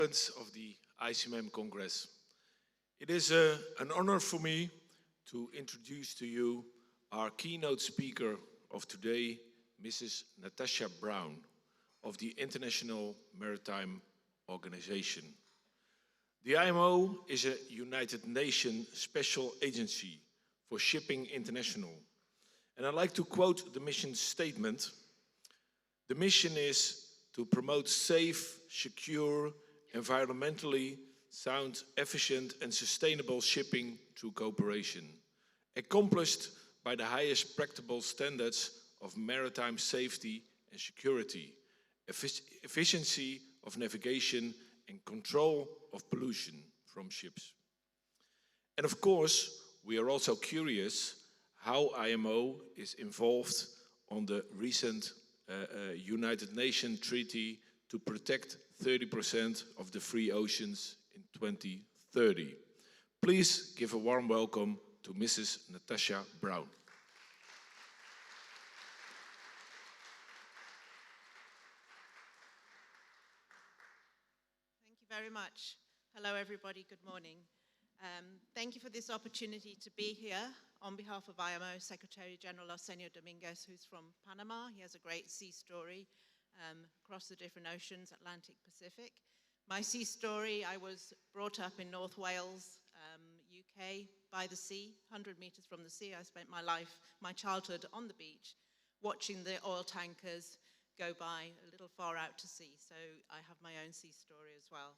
Of the ICMM Congress. It is an honor for me to introduce to you our keynote speaker of today, Mrs. Natasha Brown of the International Maritime Organization. The IMO is a United Nations special agency for shipping international. And I'd like to quote the mission statement. The mission is to promote safe, secure, environmentally sound, efficient and sustainable shipping through cooperation, accomplished by the highest practicable standards of maritime safety and security, efficiency of navigation and control of pollution from ships. And of course, we are also curious how IMO is involved on the recent United Nations Treaty to protect 30% of the free oceans in 2030. Please give a warm welcome to Mrs. Natasha Brown. Thank you very much. Hello everybody, good morning. Thank you for this opportunity to be here on behalf of IMO Secretary General Arsenio Dominguez, who's from Panama. He has a great sea story across the different oceans, Atlantic, Pacific. My sea story, I was brought up in North Wales, UK, by the sea, 100 meters from the sea. I spent my childhood on the beach, watching the oil tankers go by a little far out to sea. So I have my own sea story as well.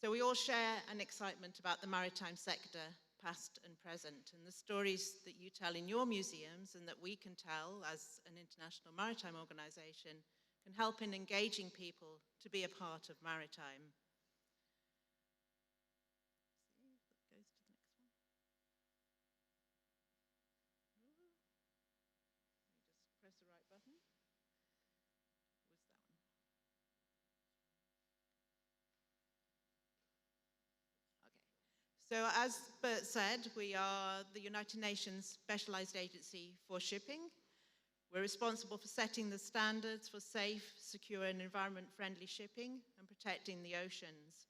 So we all share an excitement about the maritime sector, past and present, and the stories that you tell in your museums and that we can tell as an international maritime organization can help in engaging people to be a part of maritime. Just press the right button. So as Bert said, we are the United Nations Specialized Agency for Shipping. We're responsible for setting the standards for safe, secure and environment-friendly shipping and protecting the oceans.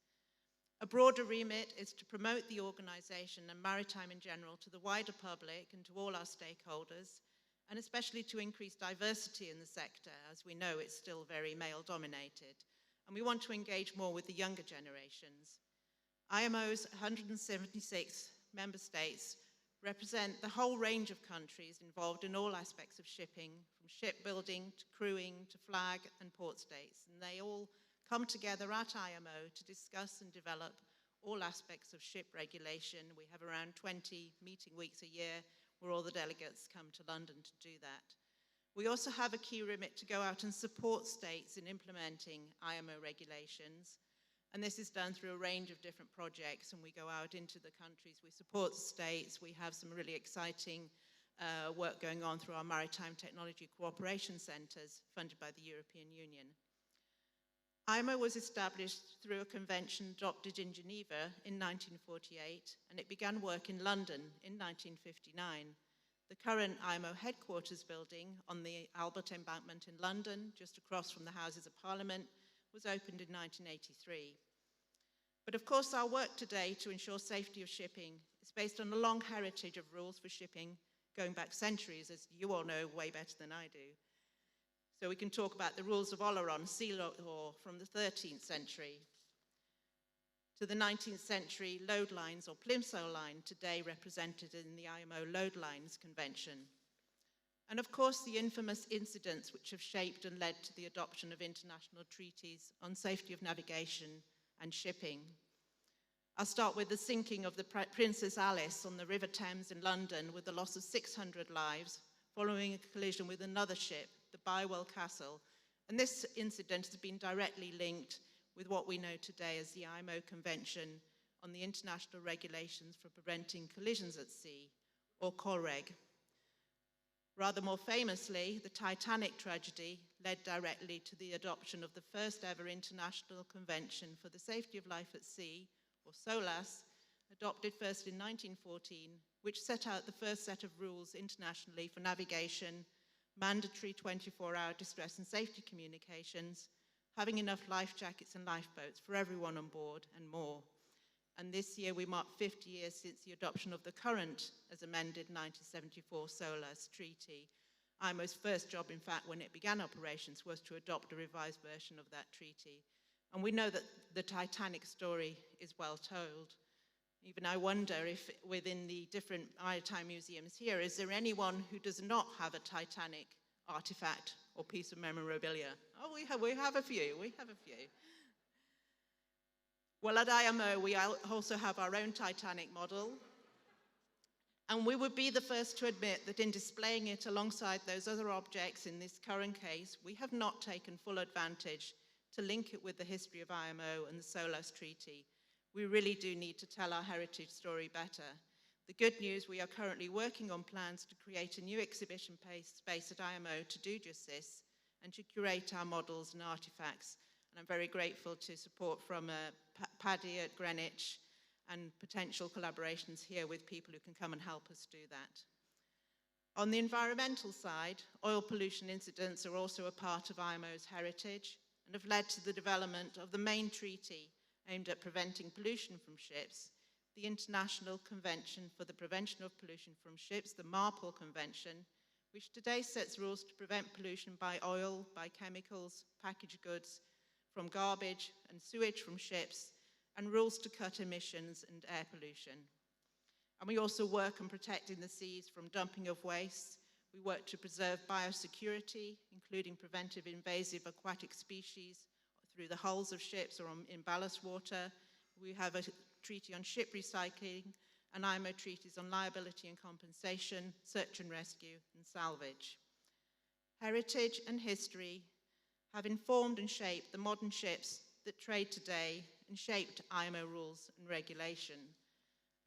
A broader remit is to promote the organization and maritime in general to the wider public and to all our stakeholders, and especially to increase diversity in the sector. As we know, it's still very male-dominated. And we want to engage more with the younger generations. IMO's 176 member states represent the whole range of countries involved in all aspects of shipping, from shipbuilding to crewing to flag and port states. And they all come together at IMO to discuss and develop all aspects of ship regulation. We have around 20 meeting weeks a year where all the delegates come to London to do that. We also have a key remit to go out and support states in implementing IMO regulations. And this is done through a range of different projects, and we go out into the countries, we support the states, we have some really exciting work going on through our Maritime Technology Cooperation Centres funded by the European Union. IMO was established through a convention adopted in Geneva in 1948, and it began work in London in 1959. The current IMO headquarters building on the Albert Embankment in London, just across from the Houses of Parliament, was opened in 1983. But of course, our work today to ensure safety of shipping is based on a long heritage of rules for shipping going back centuries, as you all know way better than I do. So we can talk about the rules of Oleron, sea law from the 13th century, to the 19th century load lines or plimsoll line, today represented in the IMO Load Lines Convention. And of course, the infamous incidents which have shaped and led to the adoption of international treaties on safety of navigation and shipping. I'll start with the sinking of the Princess Alice on the River Thames in London with the loss of 600 lives following a collision with another ship, the Bywell Castle. And this incident has been directly linked with what we know today as the IMO Convention on the International Regulations for Preventing Collisions at Sea, or COLREG. Rather more famously, the Titanic tragedy led directly to the adoption of the first ever International Convention for the Safety of Life at Sea, or SOLAS, adopted first in 1914, which set out the first set of rules internationally for navigation, mandatory 24-hour distress and safety communications, having enough life jackets and lifeboats for everyone on board, and more. And this year we mark 50 years since the adoption of the current, as amended 1974 SOLAS Treaty. IMO's first job, in fact, when it began operations, was to adopt a revised version of that treaty. And we know that the Titanic story is well told. Even I wonder if within the different maritime museums here, is there anyone who does not have a Titanic artifact or piece of memorabilia? Oh, we have a few, Well, at IMO, we also have our own Titanic model. And we would be the first to admit that in displaying it alongside those other objects in this current case, we have not taken full advantage to link it with the history of IMO and the SOLAS Treaty. We really do need to tell our heritage story better. The good news, we are currently working on plans to create a new exhibition space at IMO to do just this and to curate our models and artifacts. And I'm very grateful to support from Paddy at Greenwich and potential collaborations here with people who can come and help us do that. On the environmental side, oil pollution incidents are also a part of IMO's heritage and have led to the development of the main treaty aimed at preventing pollution from ships, the International Convention for the Prevention of Pollution from Ships, the MARPOL Convention, which today sets rules to prevent pollution by oil, by chemicals, packaged goods, from garbage and sewage from ships, and rules to cut emissions and air pollution. And we also work on protecting the seas from dumping of waste. We work to preserve biosecurity, including preventive invasive aquatic species through the hulls of ships or in ballast water. We have a treaty on ship recycling, and IMO treaties on liability and compensation, search and rescue, and salvage. Heritage and history have informed and shaped the modern ships that trade today and shaped IMO rules and regulation.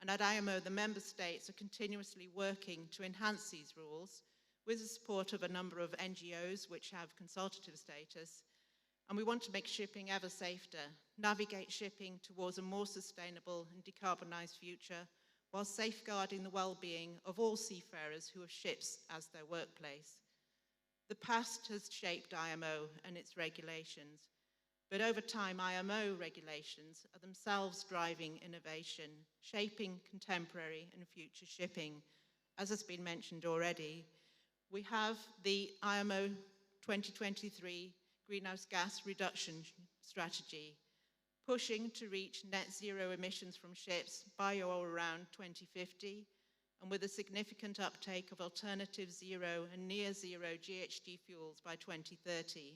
And at IMO, the member states are continuously working to enhance these rules with the support of a number of NGOs which have consultative status. And we want to make shipping ever safer, navigate shipping towards a more sustainable and decarbonised future while safeguarding the well-being of all seafarers who have ships as their workplace. The past has shaped IMO and its regulations, but over time, IMO regulations are themselves driving innovation, shaping contemporary and future shipping. As has been mentioned already, we have the IMO 2023 greenhouse gas reduction strategy, pushing to reach net zero emissions from ships by or around 2050, and with a significant uptake of alternative zero and near zero GHG fuels by 2030.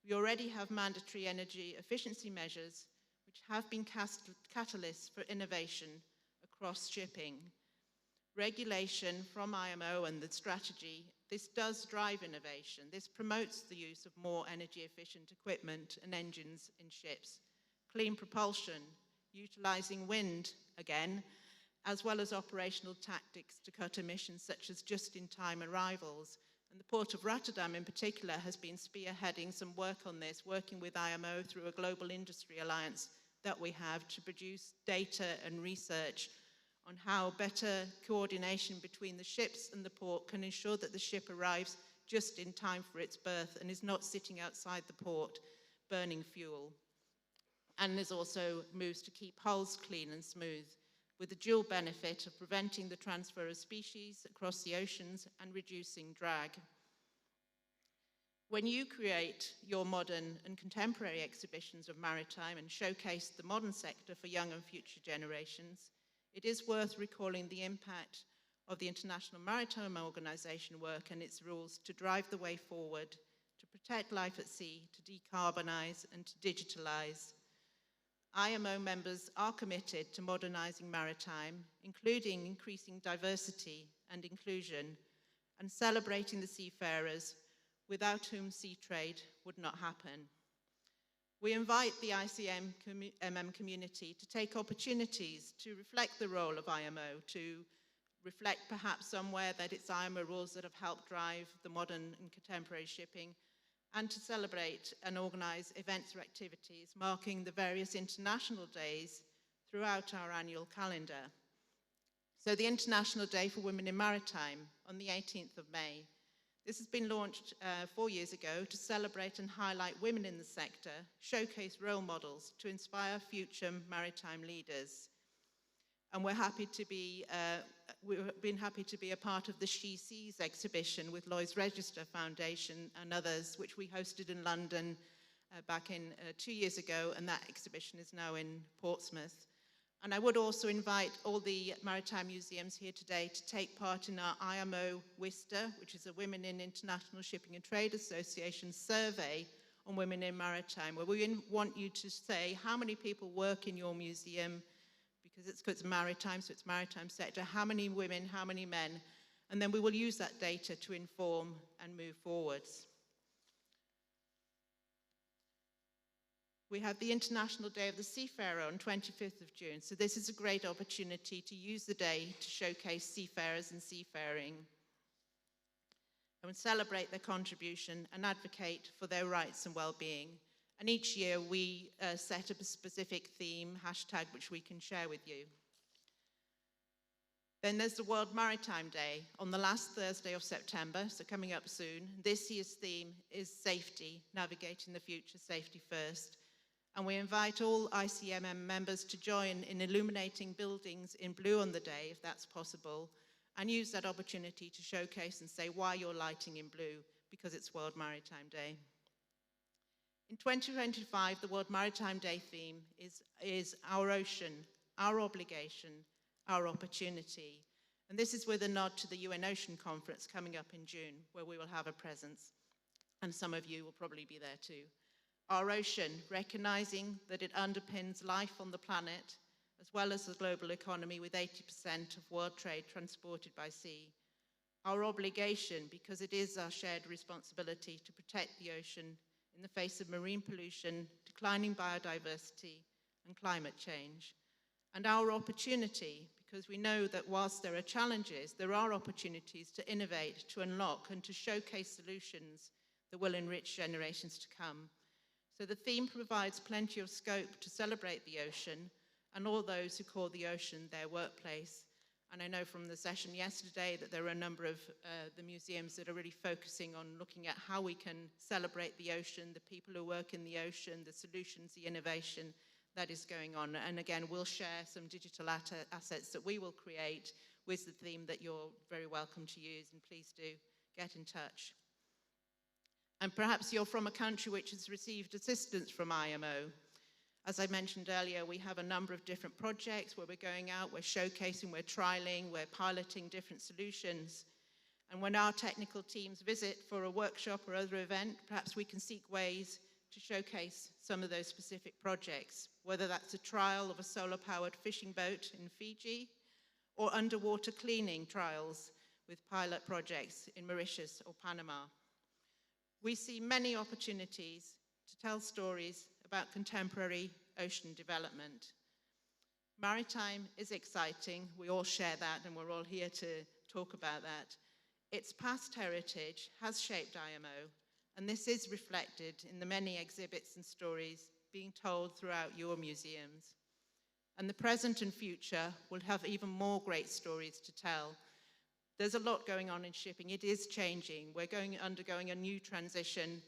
We already have mandatory energy efficiency measures which have been catalysts for innovation across shipping. Regulation from IMO and the strategy, this does drive innovation. This promotes the use of more energy efficient equipment and engines in ships, clean propulsion, utilizing wind again, as well as operational tactics to cut emissions such as just-in-time arrivals. And the Port of Rotterdam in particular has been spearheading some work on this, working with IMO through a global industry alliance that we have to produce data and research on how better coordination between the ships and the port can ensure that the ship arrives just in time for its berth and is not sitting outside the port burning fuel. And there's also moves to keep hulls clean and smooth, with the dual benefit of preventing the transfer of species across the oceans and reducing drag. When you create your modern and contemporary exhibitions of maritime and showcase the modern sector for young and future generations, it is worth recalling the impact of the International Maritime Organization work and its rules to drive the way forward, to protect life at sea, to decarbonize and to digitalize. IMO members are committed to modernizing maritime, including increasing diversity and inclusion, and celebrating the seafarers without whom sea trade would not happen. We invite the ICMM community to take opportunities to reflect the role of IMO, to reflect perhaps somewhere that it's IMO rules that have helped drive the modern and contemporary shipping, and to celebrate and organize events or activities marking the various international days throughout our annual calendar. So the International Day for Women in Maritime on the 18th of May. This has been launched 4 years ago to celebrate and highlight women in the sector, showcase role models to inspire future maritime leaders. And we've been happy to be a part of the She Sees exhibition with Lloyd's Register Foundation and others, which we hosted in London back in 2 years ago, and that exhibition is now in Portsmouth. And I would also invite all the maritime museums here today to take part in our IMO WISTA, which is a Women in International Shipping and Trade Association survey on women in maritime, where we want you to say how many people work in your museum, because it's maritime, so it's maritime sector, how many women, how many men, and then we will use that data to inform and move forwards. We have the International Day of the Seafarer on 25th of June, so this is a great opportunity to use the day to showcase seafarers and seafaring and celebrate their contribution and advocate for their rights and well-being. And each year we set up a specific theme, hashtag, which we can share with you. Then there's the World Maritime Day on the last Thursday of September, so coming up soon. This year's theme is safety, navigating the future, safety first. And we invite all ICMM members to join in illuminating buildings in blue on the day, if that's possible, and use that opportunity to showcase and say why you're lighting in blue, because it's World Maritime Day. In 2025, the World Maritime Day theme is our ocean, our obligation, our opportunity. And this is with a nod to the UN Ocean Conference coming up in June, where we will have a presence. And some of you will probably be there too. Our ocean, recognizing that it underpins life on the planet, as well as the global economy, with 80% of world trade transported by sea. Our obligation, because it is our shared responsibility to protect the ocean in the face of marine pollution, declining biodiversity, and climate change. And our opportunity, because we know that whilst there are challenges, there are opportunities to innovate, to unlock, and to showcase solutions that will enrich generations to come. So the theme provides plenty of scope to celebrate the ocean and all those who call the ocean their workplace. And I know from the session yesterday that there are a number of the museums that are really focusing on looking at how we can celebrate the ocean, the people who work in the ocean, the solutions, the innovation that is going on. And again, we'll share some digital assets that we will create with the theme that you're very welcome to use, and please do get in touch. And perhaps you're from a country which has received assistance from IMO. As I mentioned earlier, we have a number of different projects where we're going out, we're showcasing, we're trialing, we're piloting different solutions. And when our technical teams visit for a workshop or other event, perhaps we can seek ways to showcase some of those specific projects, whether that's a trial of a solar-powered fishing boat in Fiji, or underwater cleaning trials with pilot projects in Mauritius or Panama. We see many opportunities to tell stories about contemporary ocean development. Maritime is exciting, we all share that, and we're all here to talk about that. Its past heritage has shaped IMO, and this is reflected in the many exhibits and stories being told throughout your museums. And the present and future will have even more great stories to tell. There's a lot going on in shipping. It is changing. We're undergoing a new transition,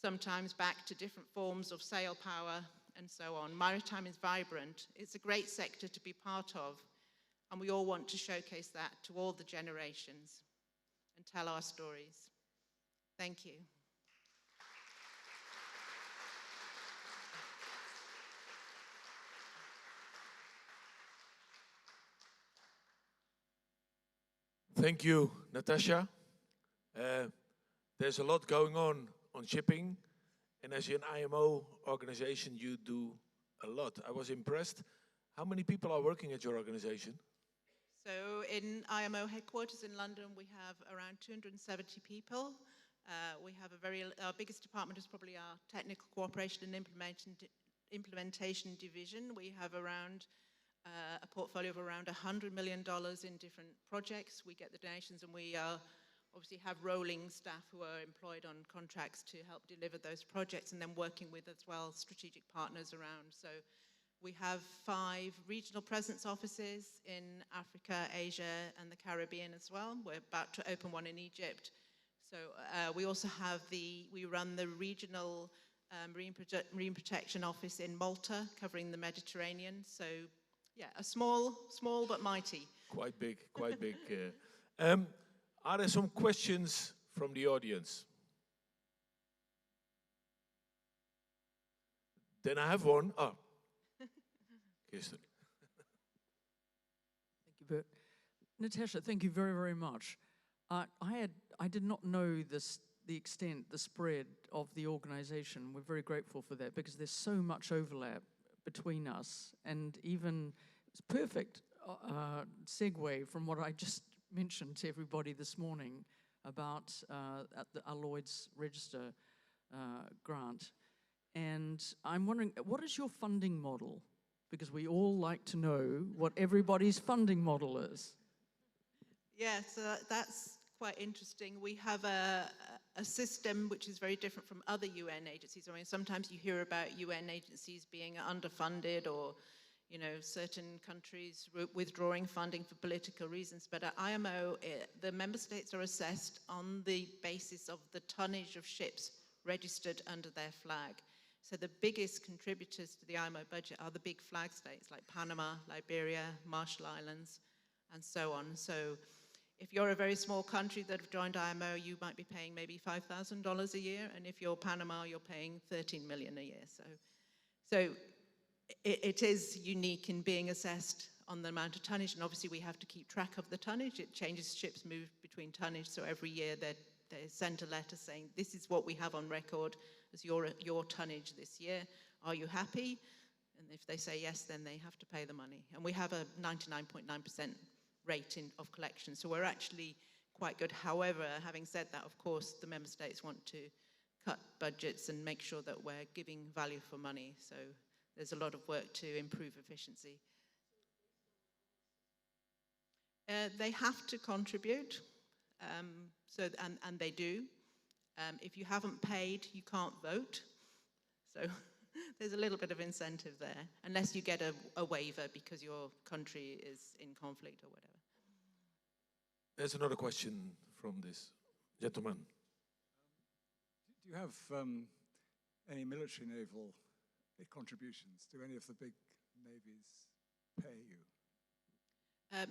sometimes back to different forms of sail power and so on. Maritime is vibrant. It's a great sector to be part of, and we all want to showcase that to all the generations and tell our stories. Thank you. Thank you, Natasha. There's a lot going on shipping, and as an IMO organization, you do a lot. I was impressed. How many people are working at your organization? So in IMO headquarters in London, we have around 270 people. We have our biggest department is probably our technical cooperation and implementation division. We have around a portfolio of around $100 million in different projects. We get the donations, and we obviously have rolling staff who are employed on contracts to help deliver those projects, and then working with as well strategic partners around. So we have 5 regional presence offices in Africa, Asia, and the Caribbean as well. We're about to open one in Egypt. So we also have we run the regional marine protection office in Malta, covering the Mediterranean. So yeah, a small but mighty. Quite big, quite big. Are there some questions from the audience? Then I have one. Ah, Kirsten. Thank you, Bert. Natasha, thank you very, very much. I did not know the extent, the spread of the organization. We're very grateful for that because there's so much overlap between us, and even it's perfect segue from what I just mentioned to everybody this morning about our Lloyd's Register grant. And I'm wondering, what is your funding model? Because we all like to know what everybody's funding model is. Yeah, so that's quite interesting. We have a system which is very different from other UN agencies. I mean, sometimes you hear about UN agencies being underfunded, or, you know, certain countries withdrawing funding for political reasons. But at IMO, the member states are assessed on the basis of the tonnage of ships registered under their flag. So the biggest contributors to the IMO budget are the big flag states like Panama, Liberia, Marshall Islands, and so on. So if you're a very small country that have joined IMO, you might be paying maybe $5,000 a year, and if you're Panama, you're paying $13 million a year. So it is unique in being assessed on the amount of tonnage, and obviously we have to keep track of the tonnage. It changes, ships move between tonnage, so every year they send a letter saying, this is what we have on record as your tonnage this year. Are you happy? And if they say yes, then they have to pay the money. And we have a 99.9% rate of collection, so we're actually quite good. However, having said that, of course, the member states want to cut budgets and make sure that we're giving value for money. So there's a lot of work to improve efficiency. They have to contribute, and they do. If you haven't paid, you can't vote. So there's a little bit of incentive there, unless you get a waiver because your country is in conflict or whatever. There's another question from this gentleman. Do you have any military naval contributions? Do any of the big navies pay you?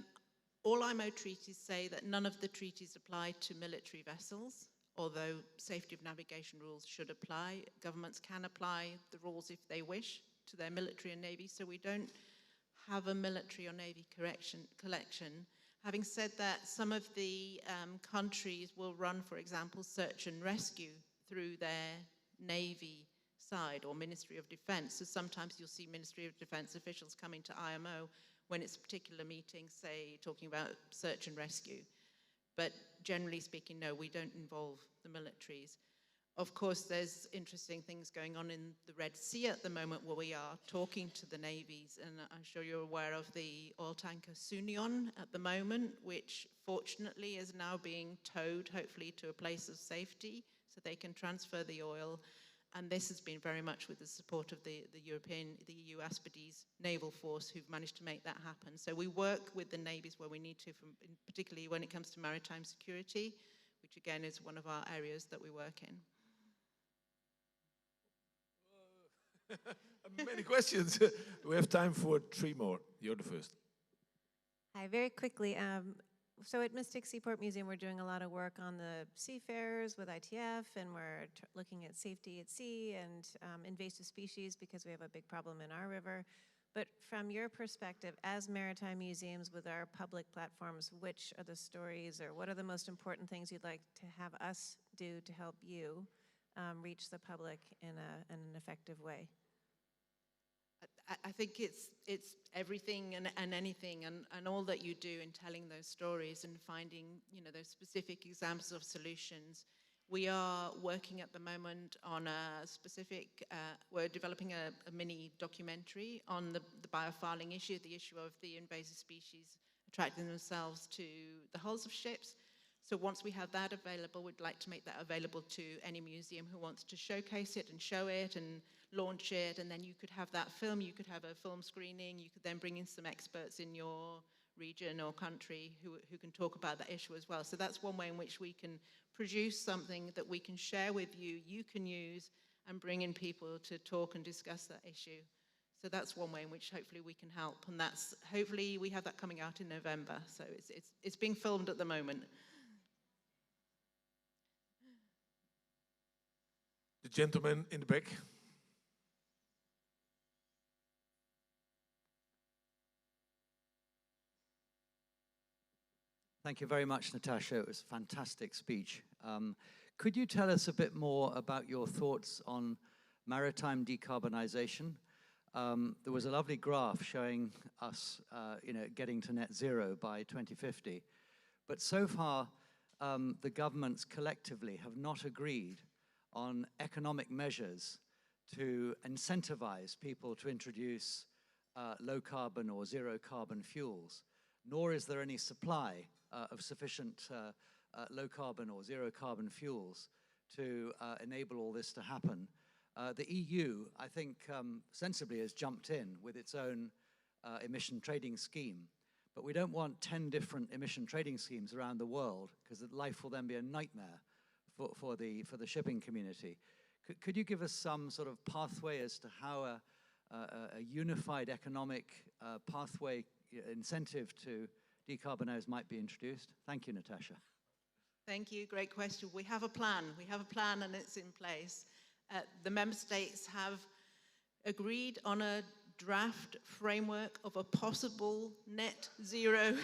All IMO treaties say that none of the treaties apply to military vessels, although safety of navigation rules should apply. Governments can apply the rules if they wish to their military and navy, so we don't have a military or navy collection. Having said that, some of the countries will run, for example, search and rescue through their navy side or Ministry of Defense. So sometimes you'll see Ministry of Defense officials coming to IMO when it's a particular meeting, say, talking about search and rescue. But generally speaking, no, we don't involve the militaries. Of course, there's interesting things going on in the Red Sea at the moment where we are talking to the navies, and I'm sure you're aware of the oil tanker Sunion at the moment, which fortunately is now being towed, hopefully, to a place of safety so they can transfer the oil. And this has been very much with the support of the EU Aspides naval force, who've managed to make that happen. So we work with the navies where we need to, particularly when it comes to maritime security, which again is one of our areas that we work in. Many questions. We have time for 3 more. You're the first. Hi, very quickly. So at Mystic Seaport Museum, we're doing a lot of work on the seafarers with ITF, and we're looking at safety at sea and invasive species because we have a big problem in our river. But from your perspective, as maritime museums with our public platforms, which are the stories or what are the most important things you'd like to have us do to help you reach the public in an effective way? I think it's everything and anything, and all that you do in telling those stories and finding, those specific examples of solutions. We are working at the moment on a specific, we're developing a mini documentary on the biofouling issue, the issue of the invasive species attracting themselves to the hulls of ships. So once we have that available, we'd like to make that available to any museum who wants to showcase it and show it and launch it, and then you could have that film, you could have a film screening, you could then bring in some experts in your region or country who can talk about that issue as well. So that's one way in which we can produce something that we can share with you, you can use, and bring in people to talk and discuss that issue. So that's one way in which hopefully we can help, and that's hopefully we have that coming out in November. So it's being filmed at the moment. The gentleman in the back. Thank you very much, Natasha. It was a fantastic speech. Could you tell us a bit more about your thoughts on maritime decarbonization? There was a lovely graph showing us, getting to net zero by 2050. But so far, the governments collectively have not agreed on economic measures to incentivize people to introduce low carbon or zero carbon fuels, nor is there any supply of sufficient low carbon or zero carbon fuels to enable all this to happen. The EU, I think, sensibly has jumped in with its own emission trading scheme, but we don't want 10 different emission trading schemes around the world, because life will then be a nightmare for the shipping community. Could you give us some sort of pathway as to how a unified economic pathway incentive to decarbonize might be introduced? Thank you, Natasha. Thank you, great question. We have a plan. We have a plan and it's in place. The member states have agreed on a draft framework of a possible net zero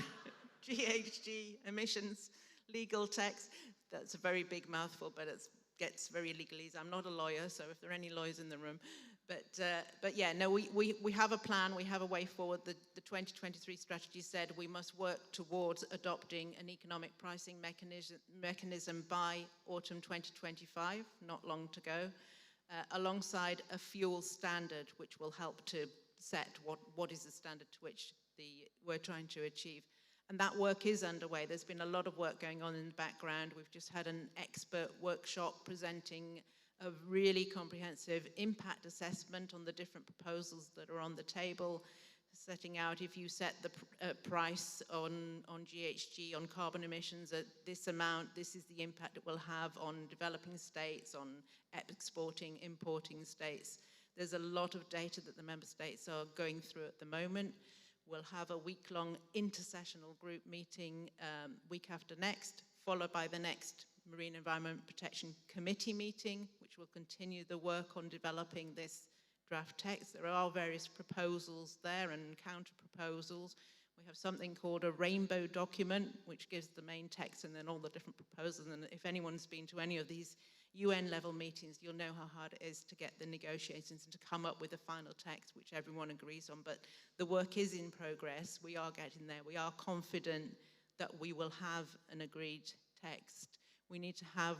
GHG emissions legal text. That's a very big mouthful, but it gets very legalese. I'm not a lawyer, so if there are any lawyers in the room. But yeah, no, we have a plan, we have a way forward. The 2023 strategy said we must work towards adopting an economic pricing mechanism by autumn 2025, not long to go, alongside a fuel standard, which will help to set what is the standard to which we're trying to achieve. And that work is underway. There's been a lot of work going on in the background. We've just had an expert workshop presenting a really comprehensive impact assessment on the different proposals that are on the table, setting out if you set the price on GHG, on carbon emissions at this amount, this is the impact it will have on developing states, on exporting, importing states. There's a lot of data that the member states are going through at the moment. We'll have a week-long intersessional group meeting week after next, followed by the next Marine Environment Protection Committee meeting, which will continue the work on developing this draft text. There are various proposals there and counter-proposals. We have something called a rainbow document, which gives the main text and then all the different proposals. And if anyone's been to any of these UN-level meetings, you'll know how hard it is to get the negotiations and to come up with a final text which everyone agrees on. But the work is in progress. We are getting there. We are confident that we will have an agreed text. We need to have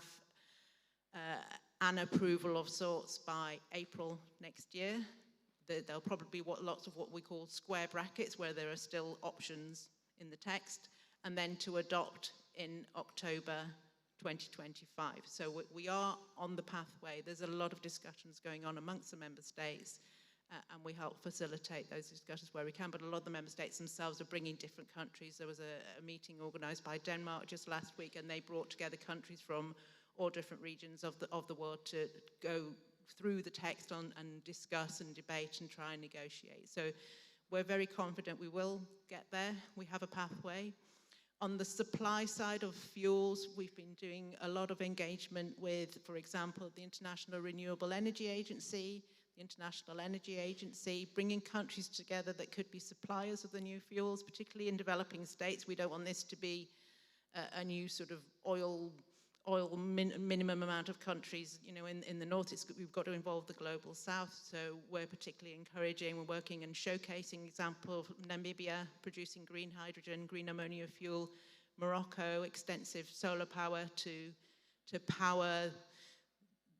an approval of sorts by April next year. There'll probably be lots of what we call square brackets, where there are still options in the text, and then to adopt in October 2025. So we are on the pathway. There's a lot of discussions going on amongst the member states, and we help facilitate those discussions where we can, but a lot of the member states themselves are bringing different countries. There was a meeting organized by Denmark just last week, and they brought together countries from all different regions of the world to go through the text and discuss and debate and try and negotiate. So we're very confident we will get there. We have a pathway. On the supply side of fuels, we've been doing a lot of engagement with, for example, the International Renewable Energy Agency, the International Energy Agency, bringing countries together that could be suppliers of the new fuels, particularly in developing states. We don't want this to be a new sort of oil minimum amount of countries. You know, in the north, we've got to involve the global south. So we're particularly encouraging, we're working and showcasing example of Namibia producing green hydrogen, green ammonia fuel, Morocco, extensive solar power to power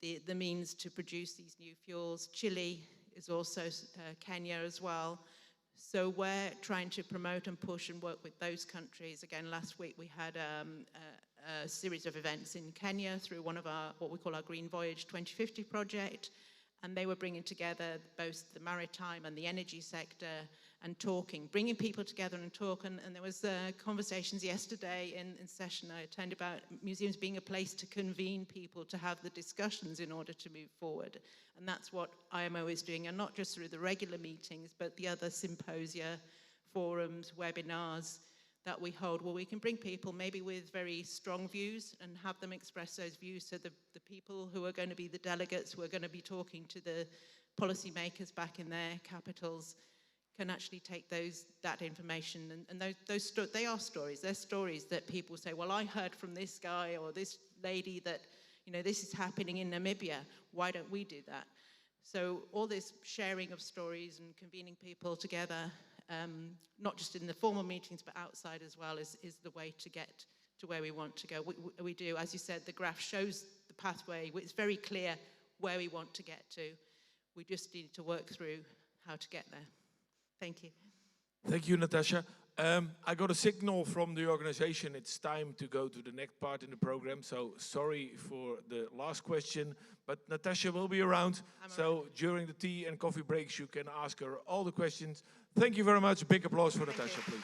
the means to produce these new fuels. Chile is also Kenya as well. So we're trying to promote and push and work with those countries. Again, last week we had a series of events in Kenya through one of our, what we call our Green Voyage 2050 project. And they were bringing together both the maritime and the energy sector and talking, bringing people together and talk. And there was conversations yesterday in session I attended about museums being a place to convene people, to have the discussions in order to move forward. And that's what IMO is doing, and not just through the regular meetings, but the other symposia, forums, webinars that we hold, where we can bring people maybe with very strong views and have them express those views, so the people who are going to be the delegates, who are going to be talking to the policymakers back in their capitals, can actually take that information, and they are stories. They're stories that people say, well, I heard from this guy or this lady that, you know, this is happening in Namibia. Why don't we do that? So all this sharing of stories and convening people together, not just in the formal meetings, but outside as well, is the way to get to where we want to go. We do, as you said, the graph shows the pathway. It's very clear where we want to get to. We just need to work through how to get there. Thank you. Thank you, Natasha. I got a signal from the organization. It's time to go to the next part in the program. So sorry for the last question, but Natasha will be around. So during the tea and coffee breaks, you can ask her all the questions. Thank you very much. Big applause for Natasha, please.